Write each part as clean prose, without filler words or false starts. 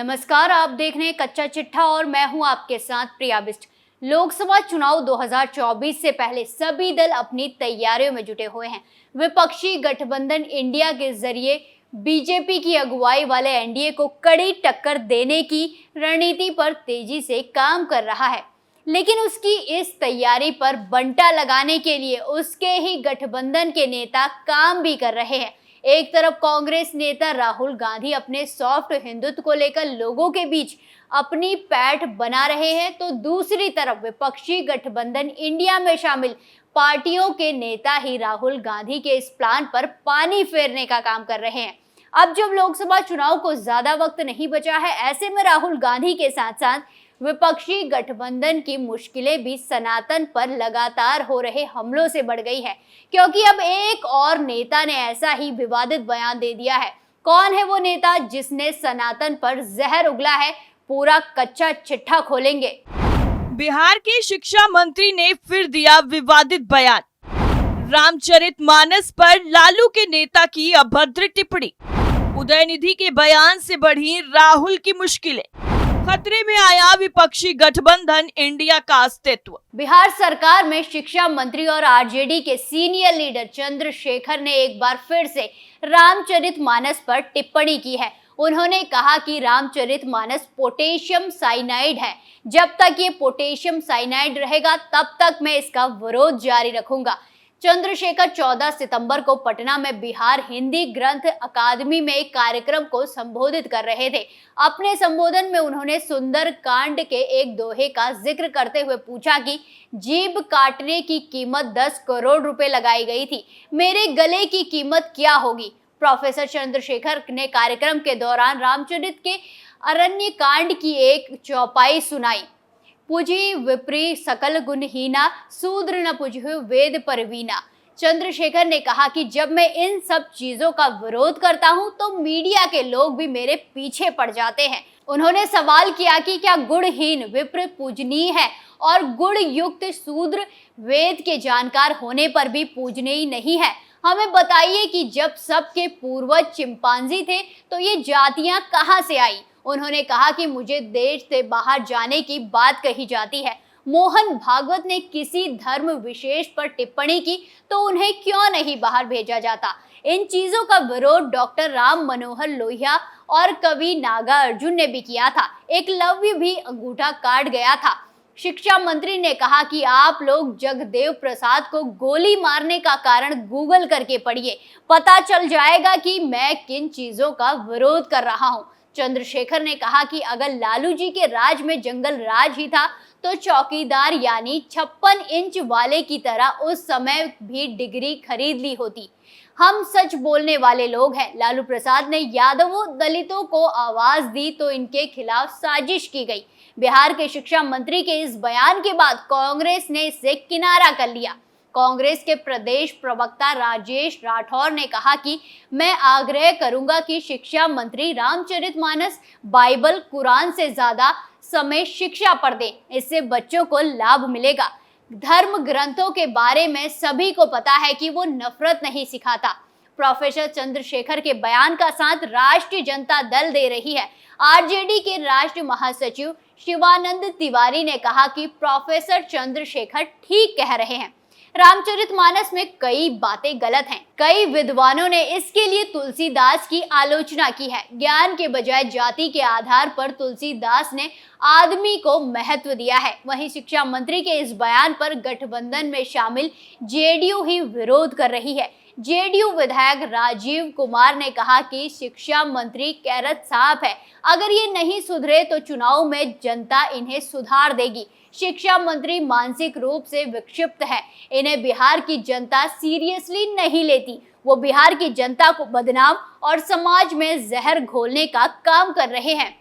नमस्कार, आप देख रहे हैं कच्चा चिट्ठा और मैं हूं आपके साथ प्रिया बिष्ट। लोकसभा चुनाव 2024 से पहले सभी दल अपनी तैयारियों में जुटे हुए हैं। विपक्षी गठबंधन इंडिया के जरिए बीजेपी की अगुवाई वाले एनडीए को कड़ी टक्कर देने की रणनीति पर तेजी से काम कर रहा है, लेकिन उसकी इस तैयारी पर बंटा लगाने के लिए उसके ही गठबंधन के नेता काम भी कर रहे हैं। एक तरफ कांग्रेस नेता राहुल गांधी अपने सॉफ्ट हिंदुत्व को लेकर लोगों के बीच अपनी पैठ बना रहे हैं, तो दूसरी तरफ विपक्षी गठबंधन इंडिया में शामिल पार्टियों के नेता ही राहुल गांधी के इस प्लान पर पानी फेरने का काम कर रहे हैं। अब जब लोकसभा चुनाव को ज्यादा वक्त नहीं बचा है, ऐसे में राहुल गांधी के साथ साथ विपक्षी गठबंधन की मुश्किलें भी सनातन पर लगातार हो रहे हमलों से बढ़ गई है, क्योंकि अब एक और नेता ने ऐसा ही विवादित बयान दे दिया है। कौन है वो नेता जिसने सनातन पर जहर उगला है? पूरा कच्चा चिट्ठा खोलेंगे। बिहार के शिक्षा मंत्री ने फिर दिया विवादित बयान। रामचरितमानस पर लालू के नेता की अभद्र टिप्पणी। उदयनिधि के बयान से बढ़ी राहुल की मुश्किलें। खतरे में आया विपक्षी गठबंधन इंडिया का अस्तित्व। बिहार सरकार में शिक्षा मंत्री और आरजेडी के सीनियर लीडर चंद्रशेखर ने एक बार फिर से रामचरितमानस पर टिप्पणी की है। उन्होंने कहा कि रामचरितमानस पोटेशियम साइनाइड है। जब तक ये पोटेशियम साइनाइड रहेगा तब तक मैं इसका विरोध जारी रखूंगा। चंद्रशेखर 14 सितंबर को पटना में बिहार हिंदी ग्रंथ अकादमी में एक कार्यक्रम को संबोधित कर रहे थे। अपने संबोधन में उन्होंने सुंदर कांड के एक दोहे का जिक्र करते हुए पूछा कि जीभ काटने की कीमत 10 करोड़ रुपए लगाई गई थी, मेरे गले की कीमत क्या होगी? प्रोफेसर चंद्रशेखर ने कार्यक्रम के दौरान रामचरित के अरण्य कांड की एक चौपाई सुनाई। पूजी विप्री सकल गुणहीना, शूद्र न पूजहु वेद परवीना। चंद्रशेखर ने कहा कि जब मैं इन सब चीजों का विरोध करता हूं तो मीडिया के लोग भी मेरे पीछे पड़ जाते हैं। उन्होंने सवाल किया कि क्या गुणहीन विप्र पूजनीय है और गुण युक्त शूद्र वेद के जानकार होने पर भी पूजनीय नहीं है? हमें बताइए कि जब सबके पूर्वज चिंपांजी थे तो ये जातियां कहां से आई? उन्होंने कहा कि मुझे देश से बाहर जाने की बात कही जाती है। मोहन भागवत ने किसी धर्म विशेष पर टिप्पणी की तो उन्हें क्यों नहीं बाहर भेजा जाता? इन चीजों का विरोध डॉक्टर राम मनोहर लोहिया और कवि नागार्जुन ने भी किया था। एकलव्य भी अंगूठा काट गया था। शिक्षा मंत्री ने कहा कि आप लोग जगदेव प्रसाद को गोली मारने का कारण गूगल करके पढ़िए, पता चल जाएगा कि मैं किन चीजों का विरोध कर रहा हूं। चंद्रशेखर ने कहा कि अगर लालू जी के राज में जंगल राज ही था तो चौकीदार यानी 56 इंच वाले की तरह उस समय भी डिग्री खरीद ली होती। हम सच बोलने वाले लोग हैं। लालू प्रसाद ने यादवों दलितों को आवाज दी तो इनके खिलाफ साजिश की गई। बिहार के शिक्षा मंत्री के इस बयान के बाद कांग्रेस ने इससे किनारा कर लिया। कांग्रेस के प्रदेश प्रवक्ता राजेश राठौर ने कहा कि मैं आग्रह करूंगा कि शिक्षा मंत्री रामचरितमानस बाइबल कुरान से ज्यादा समय शिक्षा पर दें, इससे बच्चों को लाभ मिलेगा। धर्म ग्रंथों के बारे में सभी को पता है कि वो नफरत नहीं सिखाता। प्रोफेसर चंद्रशेखर के बयान का साथ राष्ट्रीय जनता दल दे रही है। आरजेडी के राष्ट्रीय महासचिव शिवानंद तिवारी ने कहा कि प्रोफेसर चंद्रशेखर ठीक कह रहे हैं। रामचरितमानस में कई बातें गलत हैं। कई विद्वानों ने इसके लिए तुलसीदास की आलोचना की है। ज्ञान के बजाय जाति के आधार पर तुलसीदास ने आदमी को महत्व दिया है। वहीं शिक्षा मंत्री के इस बयान पर गठबंधन में शामिल जेडीयू ही विरोध कर रही है। जेडीयू विधायक राजीव कुमार ने कहा कि शिक्षा मंत्री कैरत साहब है, अगर ये नहीं सुधरे तो चुनाव में जनता इन्हें सुधार देगी। शिक्षा मंत्री मानसिक रूप से विक्षिप्त है, इन्हें बिहार की जनता सीरियसली नहीं लेती। वो बिहार की जनता को बदनाम और समाज में जहर घोलने का काम कर रहे हैं।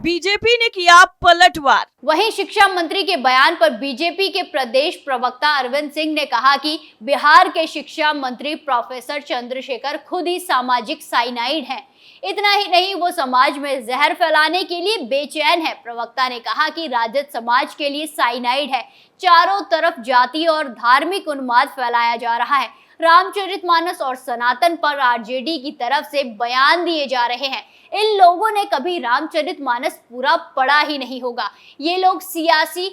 बीजेपी ने किया पलटवार। वहीं शिक्षा मंत्री के बयान पर बीजेपी के प्रदेश प्रवक्ता अरविंद सिंह ने कहा कि बिहार के शिक्षा मंत्री प्रोफेसर चंद्रशेखर खुद ही सामाजिक साइनाइड हैं। इतना ही नहीं, वो समाज में जहर फैलाने के लिए बेचैन है। प्रवक्ता ने कहा कि राजद समाज के लिए साइनाइड है। चारों तरफ जाति और धार्मिक उन्माद फैलाया जा रहा है। रामचरितमानस और सनातन पर आरजेडी की तरफ से बयान दिए जा रहे हैं। इन लोगों ने कभी रामचरितमानस पूरा पढ़ा ही नहीं होगा। ये लोग सियासी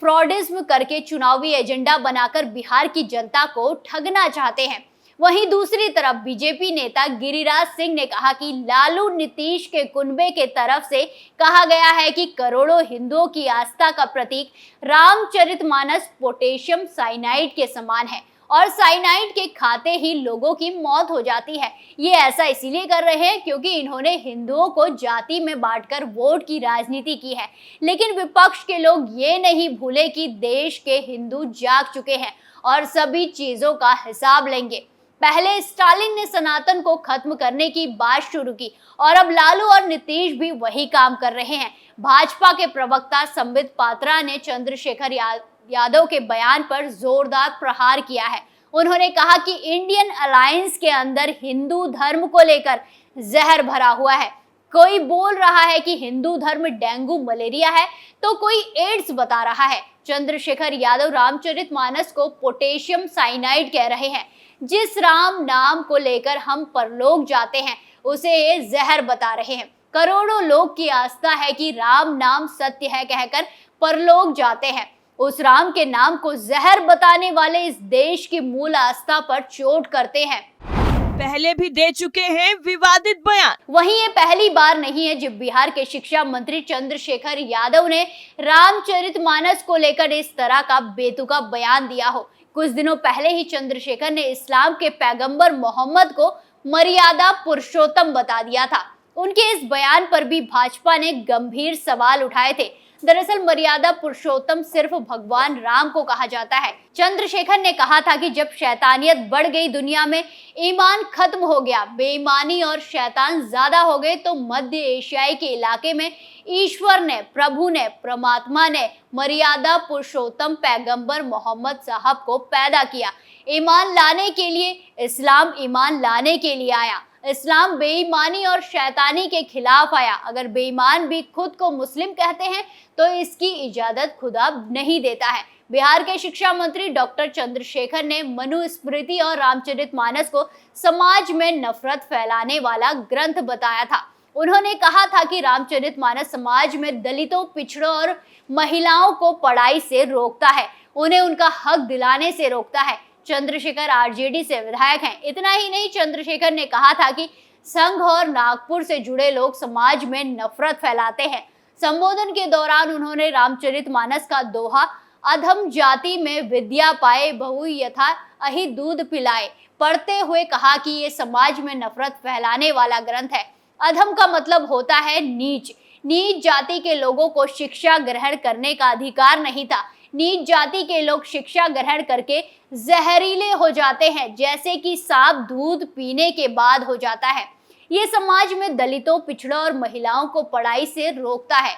फ्रॉडिज्म करके चुनावी एजेंडा बनाकर बिहार की जनता को ठगना चाहते हैं। वहीं दूसरी तरफ बीजेपी नेता गिरिराज सिंह ने कहा कि लालू नीतीश के कुनबे के तरफ से कहा गया है कि करोड़ों हिंदुओं की आस्था का प्रतीक रामचरितमानस पोटेशियम साइनाइड के समान है और साइनाइड के खाते ही लोगों की मौत हो जाती है। ये ऐसा इसीलिए कर रहे हैं क्योंकि इन्होंने हिंदुओं को जाति में बांटकर वोट की राजनीति की है। लेकिन विपक्ष के लोग ये नहीं भूले कि देश के हिंदू जाग चुके हैं और सभी चीजों का हिसाब लेंगे। पहले स्टालिन ने सनातन को खत्म करने की बात शुरू की और अब लालू और नीतीश भी वही काम कर रहे हैं। भाजपा के प्रवक्ता संबित पात्रा ने चंद्रशेखर यादव के बयान पर जोरदार प्रहार किया है। उन्होंने कहा कि इंडियन अलायंस के अंदर हिंदू धर्म को लेकर जहर भरा हुआ है। कोई बोल रहा है कि हिंदू धर्म डेंगू मलेरिया है तो कोई एड्स बता रहा है। चंद्रशेखर यादव रामचरितमानस को पोटेशियम साइनाइड कह रहे हैं। जिस राम नाम को लेकर हम परलोक जाते हैं उसे ये जहर बता रहे हैं। करोड़ों लोग की आस्था है कि राम नाम सत्य है कहकर परलोक जाते हैं। उस राम के नाम को जहर बताने वाले इस देश की मूल आस्था पर चोट करते हैं। पहले भी दे चुके हैं विवादित बयान। वहीं ये पहली बार नहीं है जब बिहार के शिक्षा मंत्री चंद्रशेखर यादव ने रामचरितमानस को लेकर इस तरह का बेतुका बयान दिया हो। कुछ दिनों पहले ही चंद्रशेखर ने इस्लाम के पैगंबर मोहम्मद को मर्यादा पुरुषोत्तम बता दिया था। उनके इस बयान पर भी भाजपा ने गंभीर सवाल उठाए थे। दरअसल मर्यादा पुरुषोत्तम सिर्फ भगवान राम को कहा जाता है। चंद्रशेखर ने कहा था कि जब शैतानियत बढ़ गई दुनिया में, ईमान खत्म हो गया, बेईमानी और शैतान ज्यादा हो गए तो मध्य एशियाई के इलाके में ईश्वर ने, प्रभु ने, परमात्मा ने मर्यादा पुरुषोत्तम पैगंबर मोहम्मद साहब को पैदा किया। ईमान लाने के लिए इस्लाम ईमान लाने के लिए आया। इस्लाम बेईमानी और शैतानी के खिलाफ आया। अगर बेईमान भी खुद को मुस्लिम कहते हैं तो इसकी इजाजत खुदा नहीं देता है। बिहार के शिक्षा मंत्री डॉक्टर चंद्रशेखर ने मनुस्मृति और रामचरितमानस को समाज में नफरत फैलाने वाला ग्रंथ बताया था। उन्होंने कहा था कि रामचरितमानस समाज में दलितों, पिछड़ों और महिलाओं को पढ़ाई से रोकता है, उन्हें उनका हक दिलाने से रोकता है। चंद्रशेखर आरजेडी से विधायक हैं। इतना ही नहीं, चंद्रशेखर ने कहा था कि संघ और नागपुर से जुड़े लोग समाज में नफरत फैलाते हैं। संबोधन के दौरान उन्होंने रामचरितमानस का दोहा अधम जाति में विद्या पाए बहु यथा अहि दूध पिलाए पढ़ते हुए कहा कि ये समाज में नफरत फैलाने वाला ग्रंथ है। अधम का मतलब होता है नीच। नीच जाति के लोगों को शिक्षा ग्रहण करने का अधिकार नहीं था। नीच जाति के लोग शिक्षा ग्रहण करके जहरीले हो जाते हैं, जैसे कि सांप दूध पीने के बाद हो जाता है। ये समाज में दलितों, पिछड़ों और महिलाओं को पढ़ाई से रोकता है,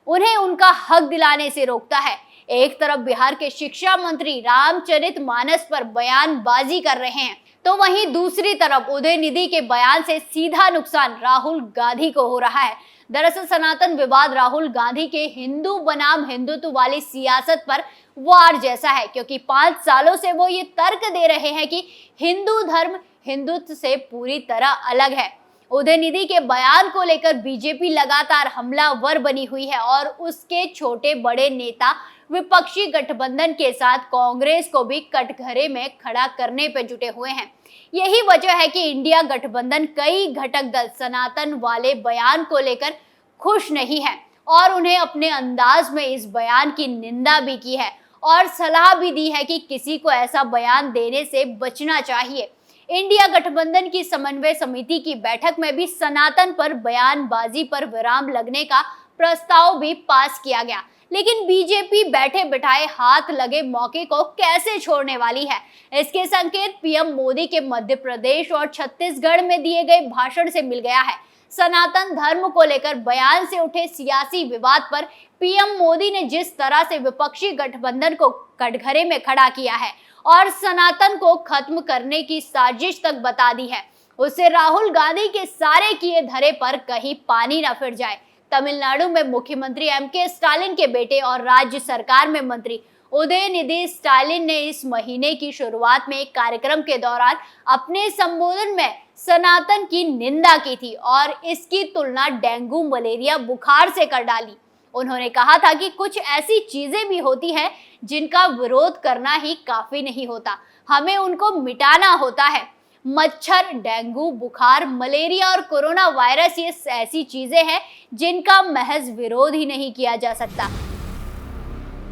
उन्हें उनका हक दिलाने से रोकता है। एक तरफ बिहार के शिक्षा मंत्री रामचरितमानस पर बयानबाजी कर रहे हैं तो वहीं दूसरी तरफ उदयनिधि के बयान से सीधा नुकसान राहुल गांधी को हो रहा है। दरअसल सनातन विवाद राहुल गांधी के हिंदू बनाम हिंदुत्व वाली सियासत पर वार जैसा है, क्योंकि 5 सालों से वो ये तर्क दे रहे हैं कि हिंदू धर्म हिंदुत्व से पूरी तरह अलग है। उदयनिधि के बयान को लेकर बीजेपी लगातार हमलावर बनी हुई है और उसके छोटे बड़े नेता विपक्षी गठबंधन के साथ कांग्रेस को भी कटघरे में खड़ा करने पर जुटे हुए हैं। यही वजह है कि इंडिया गठबंधन कई घटक दल सनातन वाले बयान को लेकर खुश नहीं है और उन्हें अपने अंदाज में इस बयान की निंदा भी की है और सलाह भी दी है कि किसी को ऐसा बयान देने से बचना चाहिए। इंडिया गठबंधन की समन्वय समिति की बैठक में भी सनातन पर बयानबाजी पर विराम लगने का प्रस्ताव भी पास किया गया, लेकिन बीजेपी बैठे बिठाए हाथ लगे मौके को कैसे छोड़ने वाली है, इसके संकेत पीएम मोदी के मध्य प्रदेश और छत्तीसगढ़ में दिए गए भाषण से मिल गया है। सनातन धर्म को लेकर बयान से उठे सियासी विवाद पर पीएम मोदी ने जिस तरह से विपक्षी गठबंधन को कटघरे में खड़ा किया है और सनातन को खत्म करने की साजिश तक बता दी है, उससे राहुल गांधी के सारे किए धरे पर कहीं पानी न फिर जाए। तमिलनाडु में मुख्यमंत्री एमके स्टालिन के बेटे और राज्य सरकार में मंत्री उदयनिधि स्टालिन ने इस महीने की शुरुआत में एक कार्यक्रम के दौरान अपने संबोधन में सनातन की निंदा की थी और इसकी तुलना डेंगू मलेरिया बुखार से कर डाली। उन्होंने कहा था कि कुछ ऐसी चीजें भी होती हैं जिनका विरोध करना ही काफी नहीं होता, हमें उनको मिटाना होता है। मच्छर, डेंगू, बुखार, मलेरिया और कोरोना वायरस ये ऐसी चीजें हैं जिनका महज विरोध ही नहीं किया जा सकता,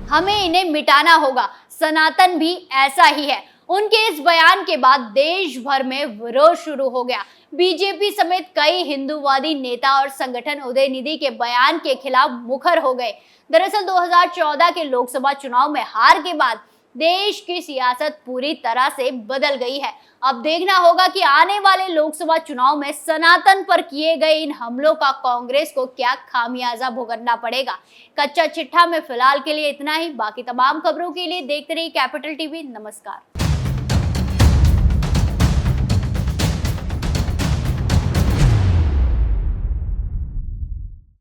हमें इन्हें मिटाना होगा। सनातन भी ऐसा ही है। उनके इस बयान के बाद देश भर में विरोध शुरू हो गया। बीजेपी समेत कई हिंदूवादी नेता और संगठन उदयनिधि के बयान के खिलाफ मुखर हो गए। दरअसल 2014 के लोकसभा चुनाव में हार के बाद देश की सियासत पूरी तरह से बदल गई है। अब देखना होगा कि आने वाले लोकसभा चुनाव में सनातन पर किए गए इन हमलों का कांग्रेस को क्या खामियाजा भुगतना पड़ेगा। कच्चा चिट्ठा में फिलहाल के लिए इतना ही। बाकी तमाम खबरों के लिए देखते रहिए कैपिटल टीवी। नमस्कार।